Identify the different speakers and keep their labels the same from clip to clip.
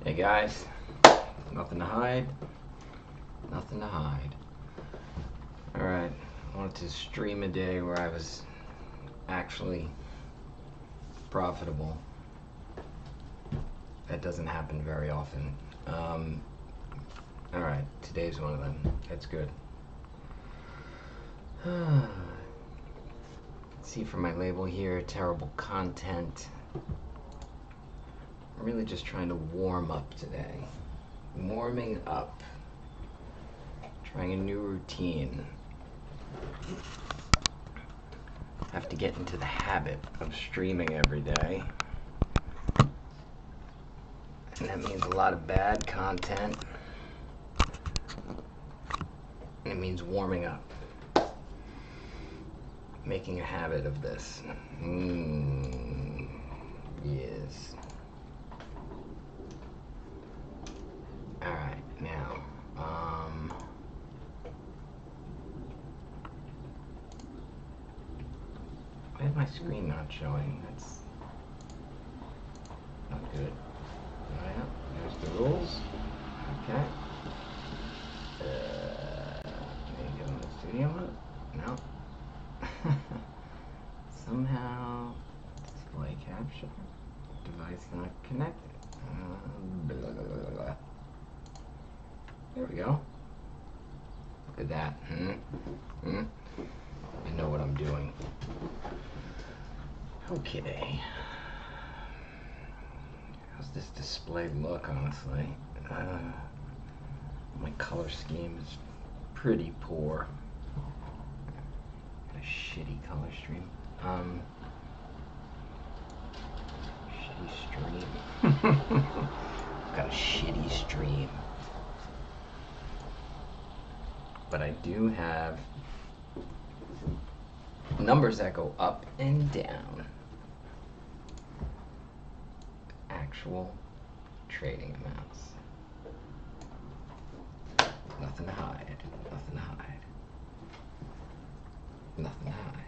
Speaker 1: Hey guys, nothing to hide, nothing to hide. Alright, I wanted to stream a day where I was actually profitable. That doesn't happen very often. Alright, today's one of them. That's good. See from my label here, terrible content. I'm really just trying to warm up today. Warming up. Trying a new routine. Have to get into the habit of streaming every day. And that means a lot of bad content. And it means warming up. Making a habit of this. Yes. Alright, now, why is my screen not showing? That's not good. Alright, there's the rules. Okay. Maybe go in the studio mode? No. Somehow, display capture. Device not connected. Blah, blah, blah, blah. There we go. Look at that. I know what I'm doing. Okay. How's this display look, honestly? My color scheme is pretty poor. Got a shitty color stream. Shitty stream. Got a shitty stream. But I do have numbers that go up and down. Actual trading amounts. Nothing to hide. Nothing to hide. Nothing to hide.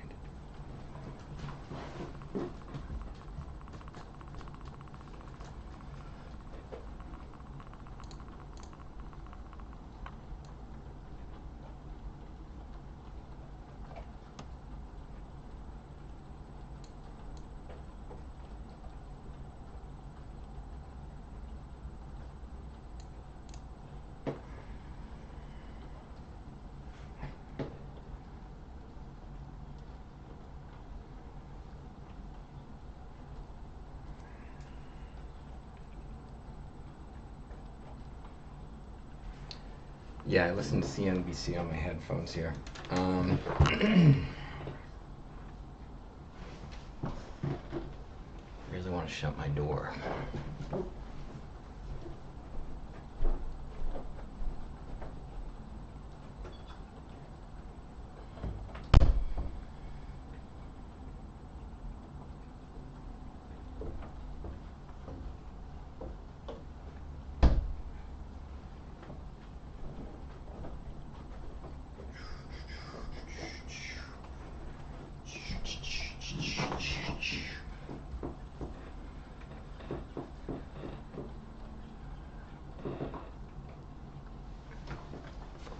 Speaker 1: Yeah, I listen to CNBC on my headphones here. Really want to shut my door.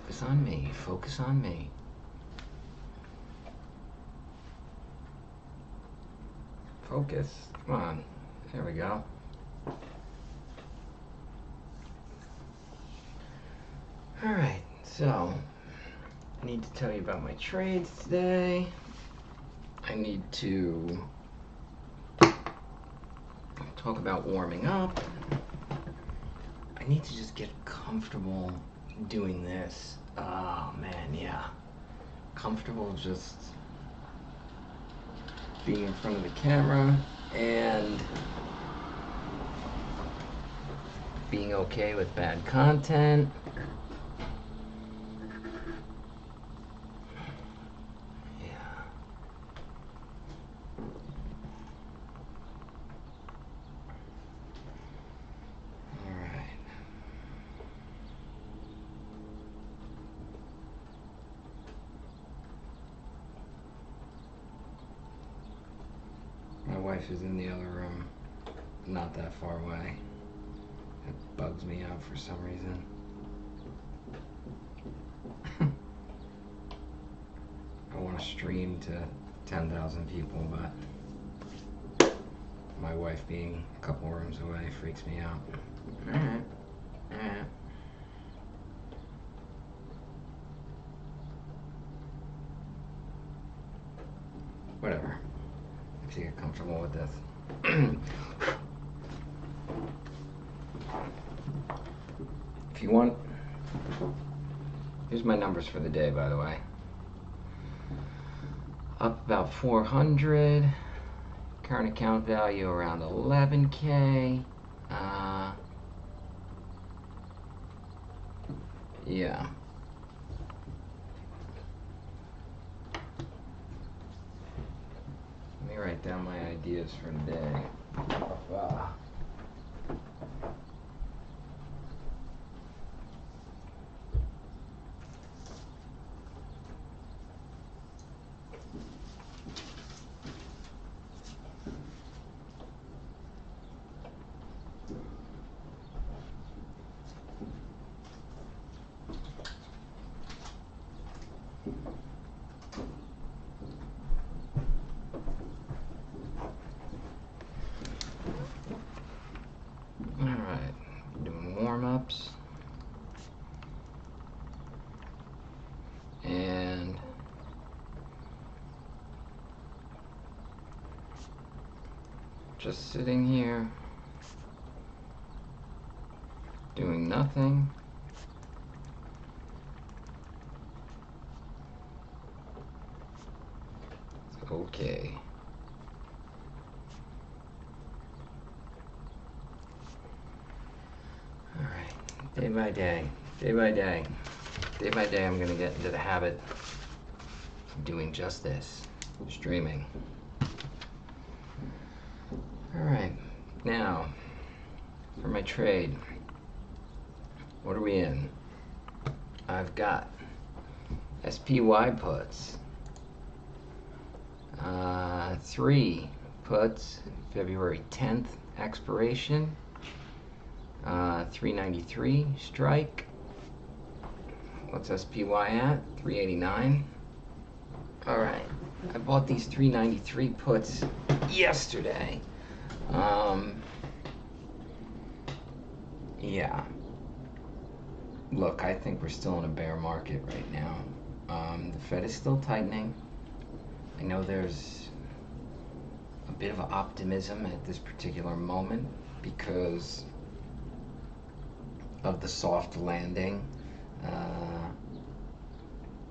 Speaker 1: Focus on me, focus on me. Focus, come on, there we go. Alright, so, I need to tell you about my trades today. I need to talk about warming up. I need to just get comfortable doing this. Oh man, yeah. Comfortable just being in front of the camera and being okay with bad content. My wife is in the other room, not that far away. It bugs me out for some reason. I want to stream to 10,000 people, but my wife being a couple rooms away freaks me out. Alright. Alright. Whatever. If you get comfortable with this. If you want, here's my numbers for the day, by the way. Up about 400. Current account value around 11K. Yeah. Let me write down my ideas for the day. Alright, doing warm-ups. And just sitting here, doing nothing. It's okay. Alright, day by day, day by day. Day by day, I'm gonna get into the habit of doing just this, streaming. Alright, now, for my trade, what are we in? I've got SPY puts, 3 puts, February 10th expiration, 393 strike. What's SPY at? 389. Alright, I bought these 393 puts yesterday. Yeah. Look, I think we're still in a bear market right now. The Fed is still tightening. I know there's a bit of optimism at this particular moment because of the soft landing.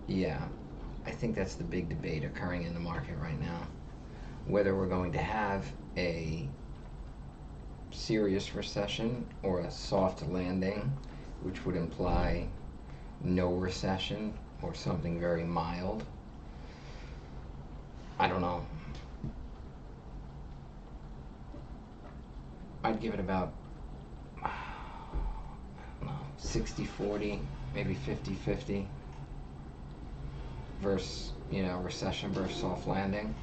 Speaker 1: Yeah, I think that's the big debate occurring in the market right now. Whether we're going to have a serious recession or a soft landing, which would imply no recession or something very mild. I don't know. I'd give it about, I don't know, 60-40, maybe 50-50 versus, recession versus soft landing.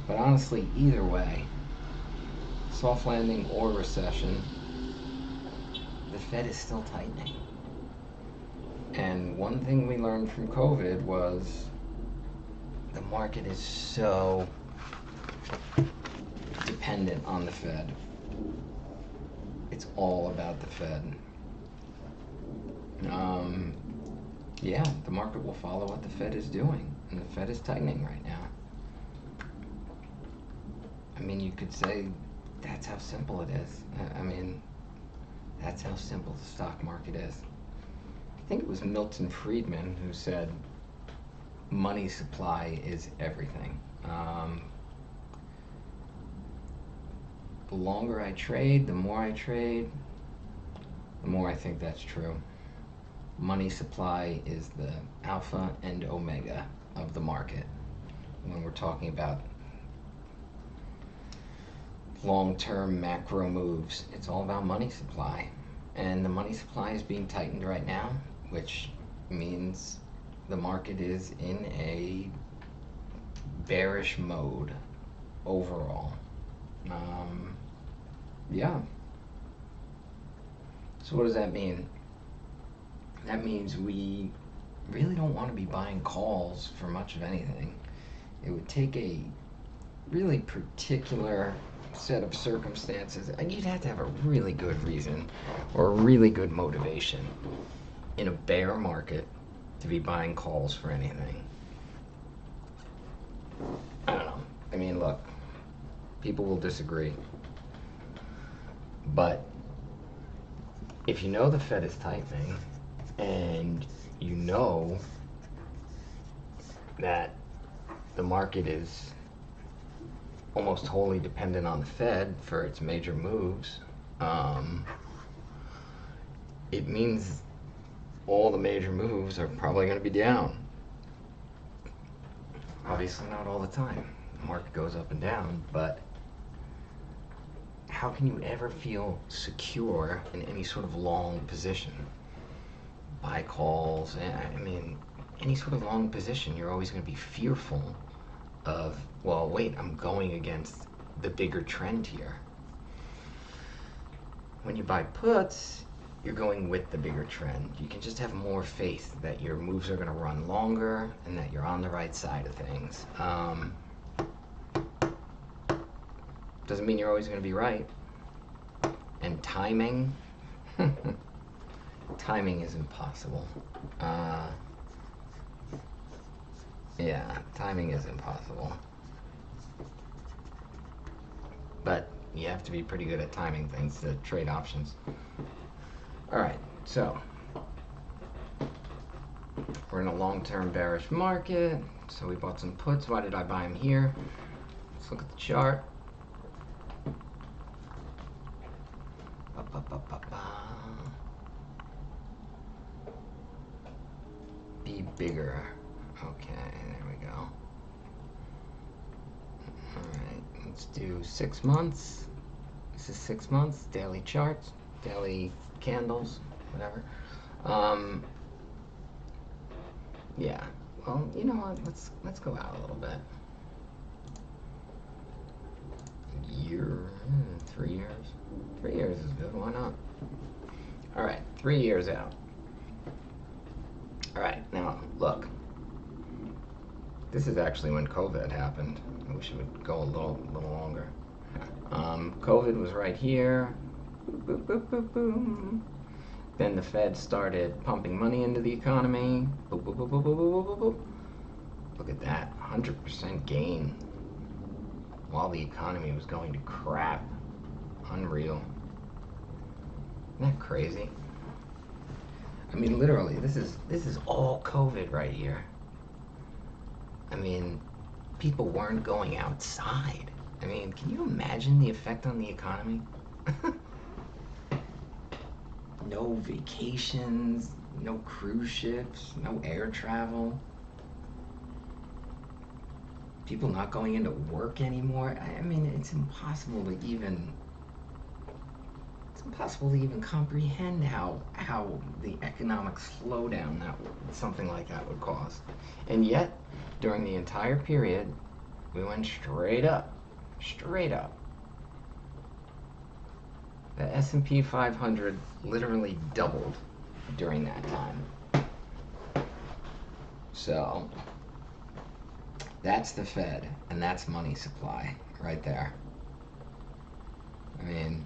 Speaker 1: But honestly, either way, soft landing or recession, the Fed is still tightening. And one thing we learned from COVID was the market is so dependent on the Fed. It's all about the Fed. Yeah, the market will follow what the Fed is doing, and the Fed is tightening right now. I mean, you could say that's how simple it is. I mean, that's how simple the stock market is. I think it was Milton Friedman who said money supply is everything. The longer I trade, the more I trade, the more I think that's true. Money supply is the alpha and omega of the market when we're talking about long-term macro moves. It's all about money supply, and the money supply is being tightened right now, which means the market is in a bearish mode overall. Yeah. So what does that mean? That means we really don't want to be buying calls for much of anything. It would take a really particular set of circumstances, and you'd have to have a really good reason or a really good motivation in a bear market to be buying calls for anything. I don't know. I mean, look, people will disagree, but if you know the Fed is tightening and you know that the market is almost wholly dependent on the Fed for its major moves, it means all the major moves are probably going to be down. Obviously not all the time. The market goes up and down, but how can you ever feel secure in any sort of long position? Buy calls, I mean, any sort of long position, you're always going to be fearful of, well, wait, I'm going against the bigger trend here. When you buy puts, you're going with the bigger trend. You can just have more faith that your moves are going to run longer and that you're on the right side of things. Doesn't mean you're always going to be right. And timing, timing is impossible. Yeah, timing is impossible. But you have to be pretty good at timing things to trade options. Alright, so we're in a long-term bearish market, so we bought some puts. Why did I buy them here? Let's look at the chart. Be bigger. Okay, there we go. Alright, let's do 6 months. This is 6 months, daily charts, daily candles, whatever. Yeah. Well, you know what? Let's go out a little bit. Year, 3 years. 3 years is good. Why not? All right, 3 years out. All right, now look. This is actually when COVID happened. I wish it would go a little longer. COVID was right here. Boop, boop, boop, boop, boom. Then the Fed started pumping money into the economy. Boop, boop, boop, boop, boop, boop, boop, boop. Look at that, 100% gain while the economy was going to crap. Unreal. Isn't that crazy? I mean, literally, this is all COVID right here. I mean, people weren't going outside. I mean, can you imagine the effect on the economy? No vacations, no cruise ships, no air travel. People not going into work anymore. I mean, it's impossible to even comprehend how the economic slowdown that something like that would cause. And yet, during the entire period, we went straight up. Straight up. The S&P 500 literally doubled during that time. So, that's the Fed, and that's money supply right there. I mean,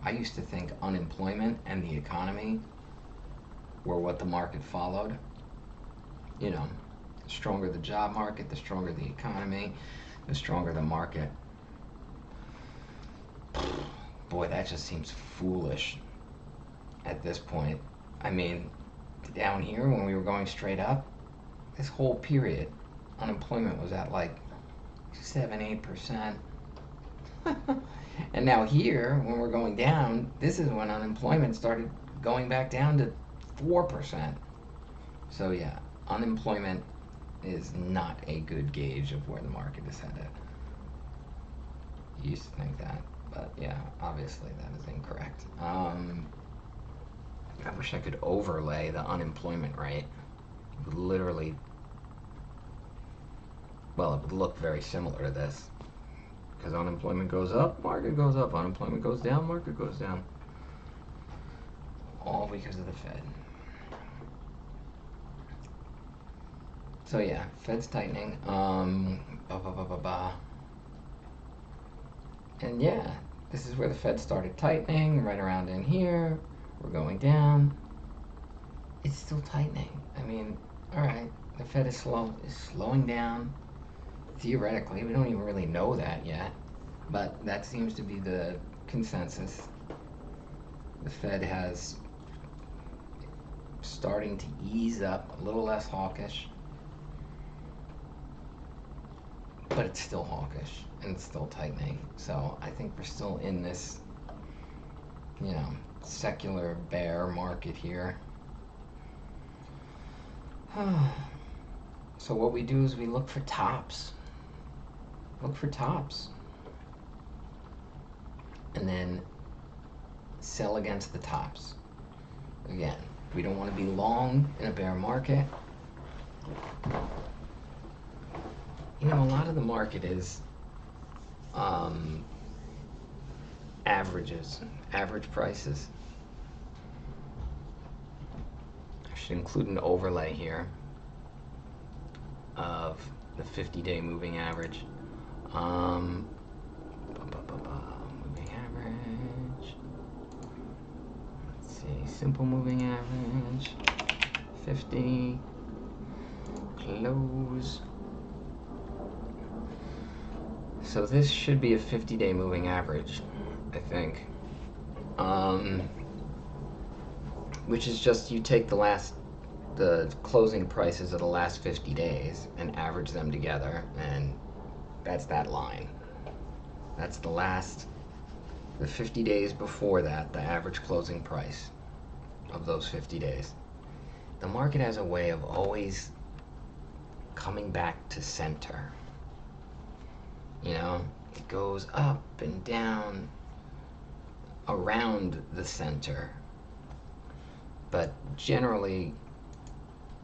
Speaker 1: I used to think unemployment and the economy were what the market followed. You know, the stronger the job market, the stronger the economy, the stronger the market. Boy, that just seems foolish at this point. I mean, down here when we were going straight up, this whole period, unemployment was at like 7-8%. And now here, when we're going down, this is when unemployment started going back down to 4%. So yeah, unemployment is not a good gauge of where the market is headed. You used to think that, but yeah, obviously that is incorrect. I wish I could overlay the unemployment rate. It would literally, well, it would look very similar to this. because unemployment goes up, market goes up. Unemployment goes down, market goes down. All because of the Fed. So yeah, Fed's tightening. And yeah, this is where the Fed started tightening, right around in here. We're going down. It's still tightening. I mean, all right, the Fed is slowing down. Theoretically, we don't even really know that yet, but that seems to be the consensus. The Fed has starting to ease up, a little less hawkish, but it's still hawkish and it's still tightening. So I think we're still in this, secular bear market here. So what we do is we look for tops. Look for tops. And then sell against the tops. Again, we don't want to be long in a bear market. A lot of the market is averages, average prices. I should include an overlay here of the 50-day moving average. Moving average. Let's see, simple moving average, 50, close. So this should be a 50-day moving average, I think. Which is just you take the closing prices of the last 50 days and average them together, and that's that line. That's the 50 days before that, the average closing price of those 50 days. The market has a way of always coming back to center. It goes up and down around the center, but generally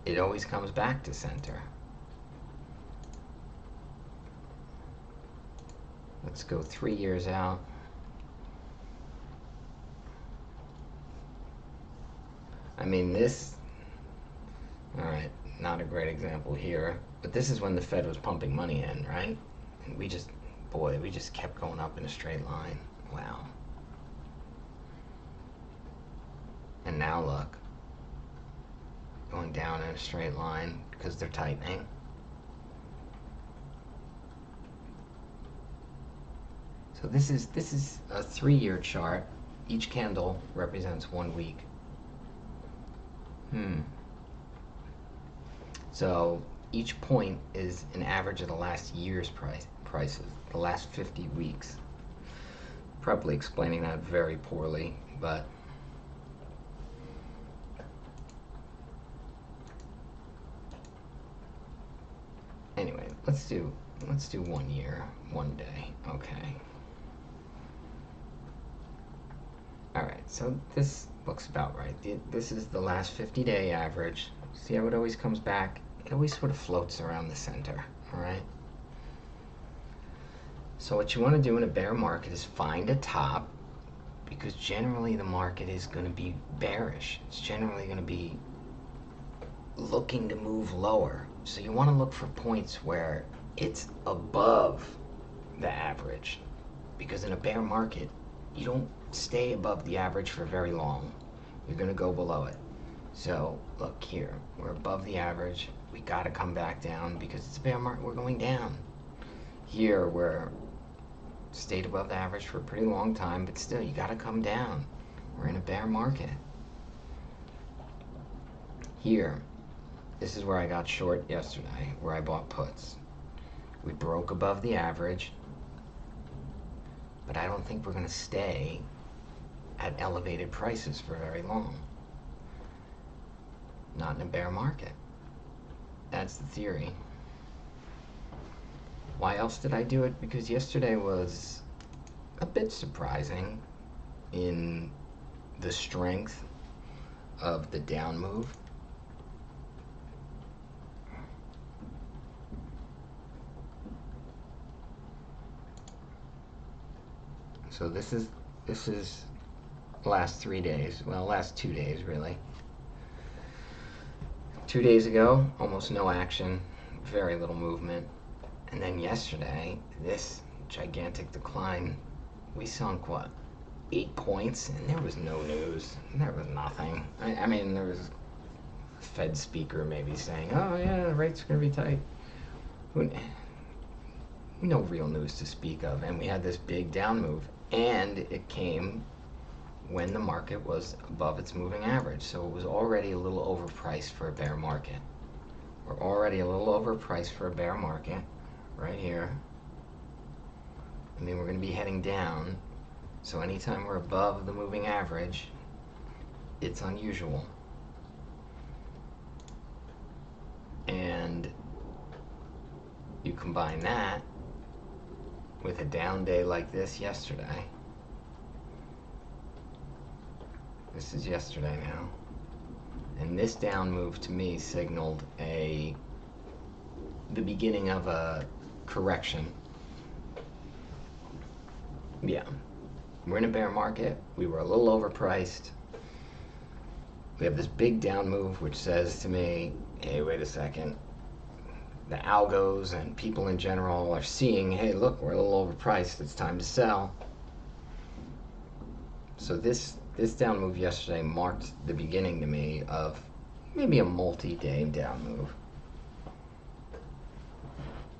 Speaker 1: it always comes back to center. Let's go 3 years out. I mean, alright, not a great example here, but this is when the Fed was pumping money in, right? And we just kept going up in a straight line. Wow. And now look, going down in a straight line because they're tightening. So this is a 3-year chart. Each candle represents 1 week. So each point is an average of the last year's prices, the last 50 weeks. Probably explaining that very poorly, but anyway, let's do 1 year, 1 day. Okay. Alright, so this looks about right. This is the last 50-day average. See how it always comes back? It always sort of floats around the center, alright? So what you want to do in a bear market is find a top, because generally the market is going to be bearish. It's generally going to be looking to move lower. So you want to look for points where it's above the average, because in a bear market, you don't stay above the average for very long. You're going to go below it. So look here, we're above the average. We got to come back down because it's a bear market. We're going down. Here we're stayed above the average for a pretty long time, but still you got to come down. We're in a bear market. Here, this is where I got short yesterday, where I bought puts. We broke above the average, but I don't think we're going to stay at elevated prices for very long. Not in a bear market. That's the theory. Why else did I do it? Because yesterday was a bit surprising in the strength of the down move. So this is last 3 days. Well, last 2 days really. 2 days ago, almost no action, very little movement. And then yesterday, this gigantic decline. We sunk what? 8 points, and there was no news. There was nothing. I mean, there was a Fed speaker maybe saying, "Oh yeah, the rates are going to be tight." No real news to speak of, and we had this big down move, and it came when the market was above its moving average, so it was already a little overpriced for a bear market. We're already a little overpriced for a bear market right here. I mean, we're going to be heading down, so anytime we're above the moving average, it's unusual. And you combine that with a down day like this yesterday. This is yesterday now. And this down move to me signaled the beginning of a correction. Yeah, we're in a bear market. We were a little overpriced. We have this big down move, which says to me, hey, wait a second. The algos and people in general are seeing, hey, look, we're a little overpriced. It's time to sell. So this down move yesterday marked the beginning to me of maybe a multi-day down move.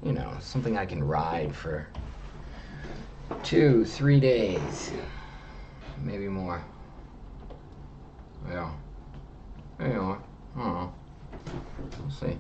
Speaker 1: You know, something I can ride for 2, 3 days, maybe more. Yeah. There you are. I don't know. We'll see.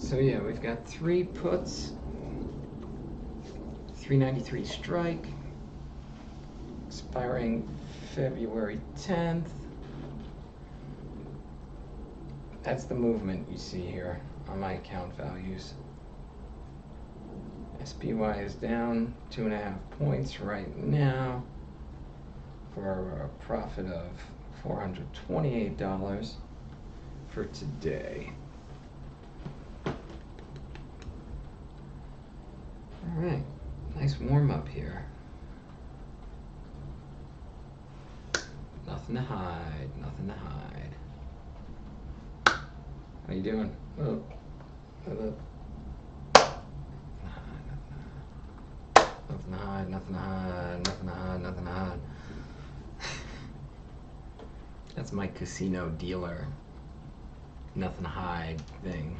Speaker 1: So yeah, we've got 3 puts, 393 strike, expiring February 10th. That's the movement you see here on my account values. SPY is down 2.5 points right now for a profit of $428 for today. All right, nice warm up here. Nothing to hide, nothing to hide. How you doing? Oh. Nothing to hide, nothing to hide, nothing to hide, nothing to hide. That's my casino dealer. Nothing to hide thing.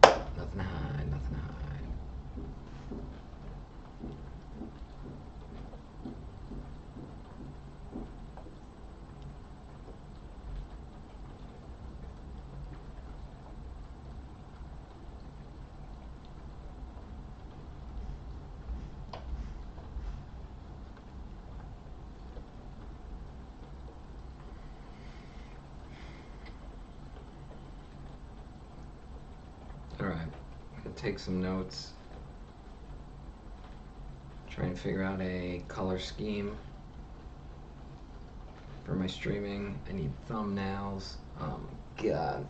Speaker 1: Nothing to hide, nothing to hide. Alright, I'm gonna take some notes. Try and figure out a color scheme for my streaming. I need thumbnails. God,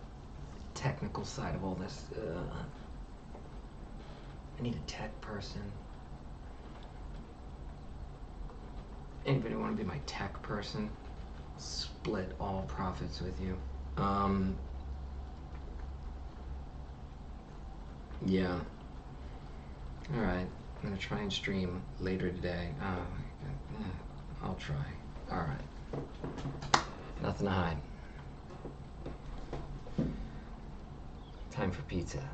Speaker 1: technical side of all this. I need a tech person. Anybody want to be my tech person? Split all profits with you. Yeah. Alright. I'm gonna try and stream later today. I'll try. All right. Nothing to hide. Time for pizza.